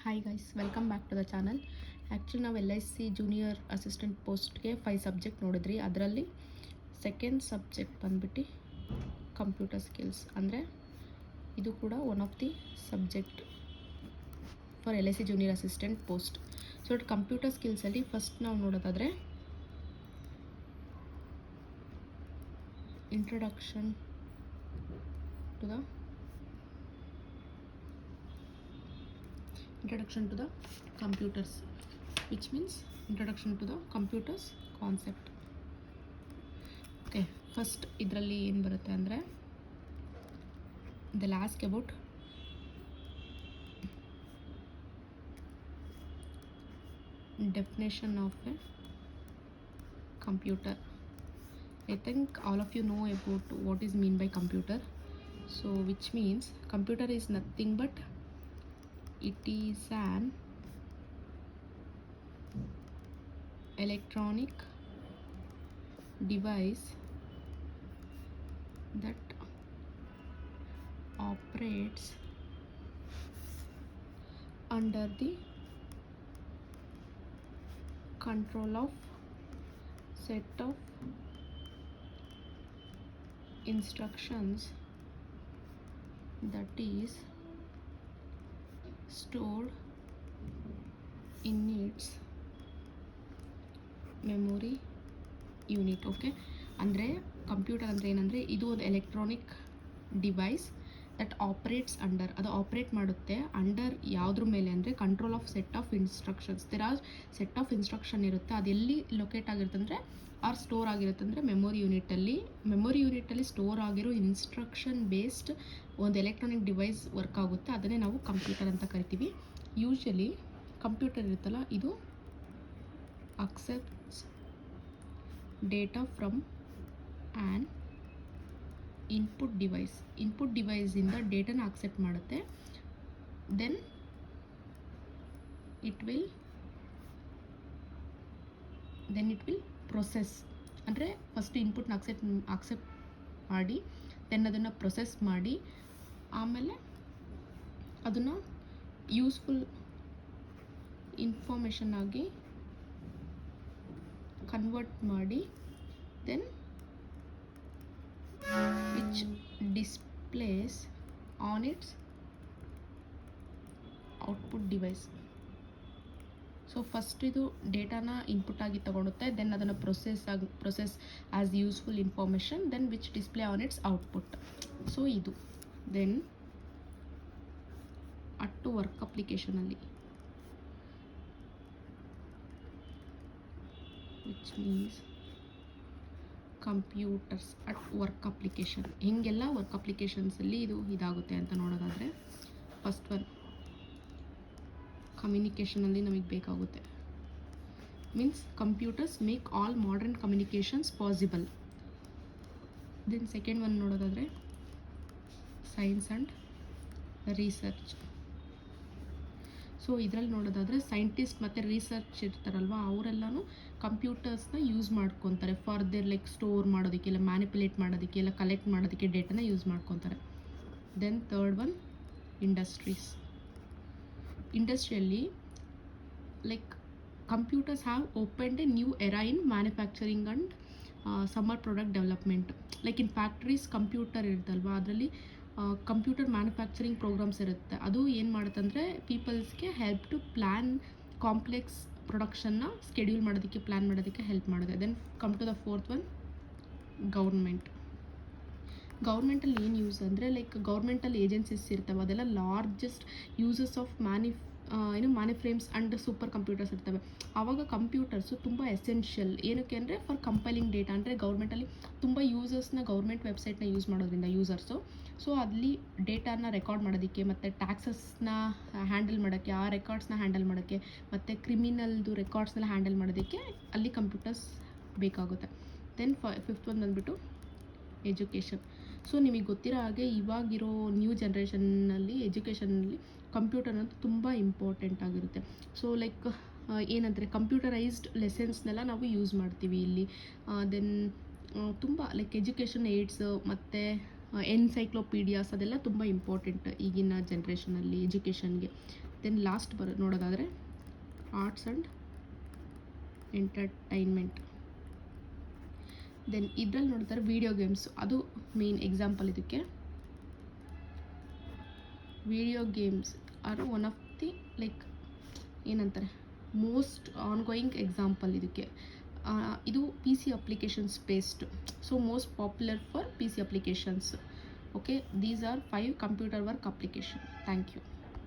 Hi guys, welcome back to the channel. Actually ನಾವು LIC junior assistant ಪೋಸ್ಟ್ಗೆ 5 subject ನೋಡಿದ್ರಿ. ಅದರಲ್ಲಿ ಸೆಕೆಂಡ್ ಸಬ್ಜೆಕ್ಟ್ ಬಂದ್ಬಿಟ್ಟು ಕಂಪ್ಯೂಟರ್ ಸ್ಕಿಲ್ಸ್. ಅಂದರೆ ಇದು ಕೂಡ one of the subject for LIC junior assistant post. So computer ಸ್ಕಿಲ್ಸಲ್ಲಿ ಫಸ್ಟ್ ನಾವು ನೋಡೋದಾದರೆ introduction to the computers, which means introduction to the computers concept. Okay, first ಇದರಲ್ಲಿ ಏನು ಬರುತ್ತೆ ಅಂದರೆ they'll ask about definition of a computer. I think all of you know about what is mean by computer. So which means computer is nothing but it is an electronic device that operates under the control of set of instructions that is stored in its memory unit. Okay, ಅಂದರೆ computer ಅಂದರೆ ಏನಂದರೆ ಇದು ಒಂದು electronic device that operates under, ಅದು operate ಮಾಡುತ್ತೆ under ಯಾವುದ್ರ ಮೇಲೆ ಅಂದರೆ control of set of instructions. There are set of instruction ಇರುತ್ತೆ, ಅದು ಎಲ್ಲಿ ಲೊಕೇಟ್ ಆಗಿರುತ್ತೆ ಅಂದರೆ ಆರ್ ಸ್ಟೋರ್ ಆಗಿರುತ್ತೆ ಅಂದರೆ ಮೆಮೊರಿ ಯೂನಿಟಲ್ಲಿ ಸ್ಟೋರ್ ಆಗಿರೋ ಇನ್ಸ್ಟ್ರಕ್ಷನ್ ಬೇಸ್ಡ್ ಒಂದು ಎಲೆಕ್ಟ್ರಾನಿಕ್ ಡಿವೈಸ್ ವರ್ಕ್ ಆಗುತ್ತೆ. ಅದನ್ನೇ ನಾವು ಕಂಪ್ಯೂಟರ್ ಅಂತ ಕರಿತೀವಿ. ಯೂಶ್ವಲಿ ಕಂಪ್ಯೂಟರ್ ಇರುತ್ತಲ್ಲ, ಇದು accepts data from an input device ಇಂದ ಡೇಟಾನ ಅಕ್ಸೆಪ್ಟ್ ಮಾಡುತ್ತೆ. ದೆನ್ ಇಟ್ ವಿಲ್ ಪ್ರೊಸೆಸ್, ಅಂದರೆ ಫಸ್ಟ್ ಇನ್ಪುಟ್ನ ಅಕ್ಸೆಪ್ಟ್ ಮಾಡಿ ದೆನ್ ಅದನ್ನು ಪ್ರೊಸೆಸ್ ಮಾಡಿ ಆಮೇಲೆ ಅದನ್ನು ಯೂಸ್ಫುಲ್ ಇನ್ಫಾರ್ಮೇಷನ್ ಆಗಿ ಕನ್ವರ್ಟ್ ಮಾಡಿ then which displays on its output device. So first ಇದು ಡೇಟಾನ ಇನ್ಪುಟ್ ಆಗಿ ತಗೊಳುತ್ತೆ, ದೆನ್ ಅದನ್ನು process as useful information, then which display on its output. So ಇದು ದೆನ್ ಅಟ್ಟು ವರ್ಕ್ ಅಪ್ಲಿಕೇಶನಲ್ಲಿ, which means computers at work application. ಹೆಂಗೆಲ್ಲ work ಅಪ್ಲಿಕೇಶನ್ಸಲ್ಲಿ ಇದಾಗುತ್ತೆ ಅಂತ ನೋಡೋದಾದರೆ, ಫಸ್ಟ್ ಒನ್ ಕಮ್ಯುನಿಕೇಷನಲ್ಲಿ ನಮಗೆ ಬೇಕಾಗುತ್ತೆ. Means computers make all modern communications possible. Then second one ನೋಡೋದಾದರೆ ಸೈನ್ಸ್ ಆ್ಯಂಡ್ ರಿಸರ್ಚ್. ಸೊ ಇದರಲ್ಲಿ ನೋಡೋದಾದರೆ ಸೈಂಟಿಸ್ಟ್ ಮತ್ತು ರಿಸರ್ಚ್ ಇರ್ತಾರಲ್ವ, ಅವರೆಲ್ಲನೂ ಕಂಪ್ಯೂಟರ್ಸ್ನ ಯೂಸ್ ಮಾಡ್ಕೊತಾರೆ ಫಾರ್ ದೇರ್ ಲೈಕ್ ಸ್ಟೋರ್ ಮಾಡೋದಕ್ಕೆ, ಇಲ್ಲ ಮ್ಯಾನಿಪುಲೇಟ್ ಮಾಡೋದಕ್ಕೆ, ಇಲ್ಲ ಕಲೆಕ್ಟ್ ಮಾಡೋದಕ್ಕೆ ಡೇಟಾನ ಯೂಸ್ ಮಾಡ್ಕೊತಾರೆ. ದೆನ್ ಥರ್ಡ್ ಒನ್ ಇಂಡಸ್ಟ್ರಿಯಲ್ಲಿ like computers have opened a new era in manufacturing and summer product development. Like in factories computer ಇರುತ್ತಲ್ವ, ಅದರಲ್ಲಿ ಕಂಪ್ಯೂಟರ್ ಮ್ಯಾನುಫ್ಯಾಕ್ಚರಿಂಗ್ ಪ್ರೋಗ್ರಾಮ್ಸ್ ಇರುತ್ತೆ. ಅದು ಏನು ಮಾಡುತ್ತಂದರೆ ಪೀಪಲ್ಸ್ಗೆ ಹೆಲ್ಪ್ ಟು ಪ್ಲ್ಯಾನ್ ಕಾಂಪ್ಲೆಕ್ಸ್ ಪ್ರೊಡಕ್ಷನ್ನ ಸ್ಕೆಡ್ಯೂಲ್ ಮಾಡೋದಕ್ಕೆ, ಪ್ಲ್ಯಾನ್ ಮಾಡೋದಕ್ಕೆ ಹೆಲ್ಪ್ ಮಾಡುತ್ತೆ. Then come to the fourth one ಗೌರ್ಮೆಂಟಲ್ಲಿ ಏನು ಯೂಸ್ ಅಂದರೆ ಲೈಕ್ ಗೌರ್ಮೆಂಟಲ್ಲಿ ಏಜೆನ್ಸೀಸ್ ಇರ್ತವೆ, ಅದೆಲ್ಲ largest uses of mainframes and super computers ಇರ್ತವೆ. ಆವಾಗ ಕಂಪ್ಯೂಟರ್ಸು ತುಂಬ ಎಸೆನ್ಷಿಯಲ್. ಏನಕ್ಕೆ ಅಂದರೆ ಫಾರ್ ಕಂಪೈಲಿಂಗ್ ಡೇಟಾ, ಅಂದರೆ ಗೌರ್ಮೆಂಟಲ್ಲಿ ತುಂಬ ಯೂಸರ್ಸ್ನ ಗೌರ್ಮೆಂಟ್ ವೆಬ್ಸೈಟ್ನ ಯೂಸ್ ಮಾಡೋದ್ರಿಂದ ಯೂಸರ್ಸು, ಸೊ ಅಲ್ಲಿ ಡೇಟಾನ ರೆಕಾರ್ಡ್ ಮಾಡೋದಕ್ಕೆ ಮತ್ತು ಟ್ಯಾಕ್ಸಸ್ನ ಹ್ಯಾಂಡಲ್ ಮಾಡೋಕ್ಕೆ, ಆ ರೆಕಾರ್ಡ್ಸ್ನ ಹ್ಯಾಂಡಲ್ ಮಾಡೋಕ್ಕೆ, ಮತ್ತು ಕ್ರಿಮಿನಲ್ದು ರೆಕಾರ್ಡ್ಸ್ನೆಲ್ಲ ಹ್ಯಾಂಡಲ್ ಮಾಡೋದಕ್ಕೆ ಅಲ್ಲಿ ಕಂಪ್ಯೂಟರ್ಸ್ ಬೇಕಾಗುತ್ತೆ. ದೆನ್ ಫಿಫ್ತ್ ಒನ್ ಬಂದುಬಿಟ್ಟು ಎಜುಕೇಷನ್. ಸೊ ನಿಮಗೆ ಗೊತ್ತಿರೋ ಹಾಗೆ ಇವಾಗಿರೋ ನ್ಯೂ ಜನ್ರೇಷನ್ನಲ್ಲಿ ಎಜುಕೇಷನಲ್ಲಿ ಕಂಪ್ಯೂಟರ್ ಅನ್ನೋದು ತುಂಬ ಇಂಪಾರ್ಟೆಂಟ್ ಆಗಿರುತ್ತೆ. ಸೊ ಲೈಕ್ ಏನಂದರೆ ಕಂಪ್ಯೂಟರೈಸ್ಡ್ ಲೆಸನ್ಸ್ನೆಲ್ಲ ನಾವು ಯೂಸ್ ಮಾಡ್ತೀವಿ ಇಲ್ಲಿ. ದೆನ್ ತುಂಬ ಲೈಕ್ ಎಜುಕೇಷನ್ ಏಡ್ಸ್ ಮತ್ತು ಎನ್ಸೈಕ್ಲೋಪೀಡಿಯಾಸ್ ಅದೆಲ್ಲ ತುಂಬ ಇಂಪಾರ್ಟೆಂಟ್ ಈಗಿನ ಜನ್ರೇಷನಲ್ಲಿ ಎಜುಕೇಷನ್ಗೆ. ದೆನ್ ಲಾಸ್ಟ್ ನೋಡೋದಾದರೆ ಆರ್ಟ್ಸ್ ಆ್ಯಂಡ್ ಎಂಟರ್ಟೈನ್ಮೆಂಟ್. ದೆನ್ ಇದರಲ್ಲಿ ನೋಡ್ತಾರೆ ವಿಡಿಯೋ ಗೇಮ್ಸ್, ಅದು ಮೇನ್ ಎಕ್ಸಾಂಪಲ್ ಇದಕ್ಕೆ. Video games are one of the like ಏನಂತಾರೆ ಮೋಸ್ಟ್ ಆನ್ಗೋಯಿಂಗ್ ಎಕ್ಸಾಂಪಲ್ ಇದಕ್ಕೆ. ಇದು P C applications based, so most popular for P C applications. Okay, these are 5 computer work application. Thank you.